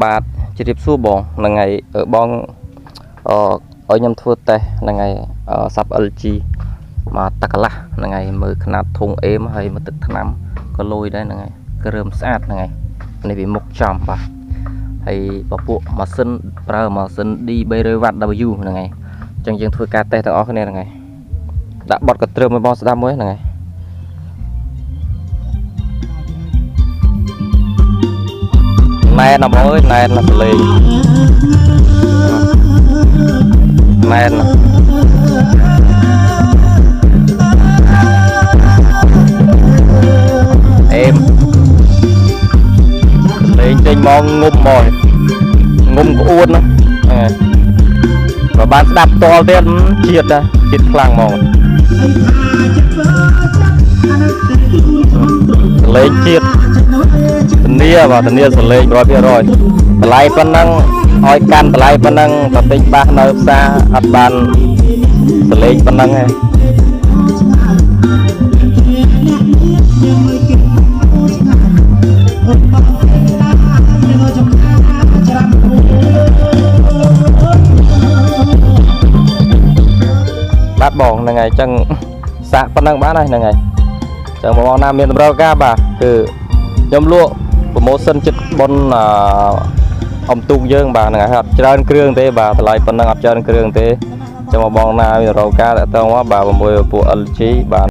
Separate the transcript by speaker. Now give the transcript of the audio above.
Speaker 1: បាទជម្រាបសួរបងហ្នឹងហើយបងឲ្យខ្ញុំធ្វើតេស្តហ្នឹងហើយសាប់ LG មកទឹកកន្លះហ្នឹងហើយមើលຂະຫນាតធុងអេមហើយមកទឹកថ្នាំក៏លុយដែរហ្នឹងហើយគ្រឿងស្អាតហ្នឹងហើយនេះវាមុខចំបាទហើយពពួកម៉ាស៊ីនប្រើម៉ាស៊ីន D300W ហ្នឹងហើយអញ្ចឹងយើងធ្វើការតេស្តទាំងអស់គ្នាហ្នឹងហើយដាក់បត់កន្ទ្រើមឲ្យបងស្ដាប់មួយហ្នឹងហើយណែនបងអើយណែនសលេងណែនអេមលេងចេញមកងុំមកងុំក្អួនហ្នឹងបើបានស្ដាប់តលទៀតជាតិខ្លាំងហ្មងលេងជាតិធានាបាទធានាសលេង 100% តម្លៃប៉ុណ្ណឹងឲ្យកាន់តម្លៃប៉ុណ្ណឹងតែទិញបាសនៅផ្សារអត់បានសលេងប៉ុណ្ណឹងទេបាទបងហ្នឹងហើយអញ្ចឹងសាក់ប៉ុណ្ណឹងបានហើយហ្នឹងហើយអញ្ចឹងបងណាមានតម្រូវការបាទគឺខ្ញុំលក់ប្រូម៉ូសិនចិត្តបុនអំទូកយើងបាទហ្នឹងហើយអត់ច្រើនគ្រឿងទេបាទតម្លៃប៉ុណ្ណឹងអត់ច្រើនគ្រឿងទេអញ្ចឹងបងណាមានតម្រូវការតើតើមកបាទ6ពួក LG បាទ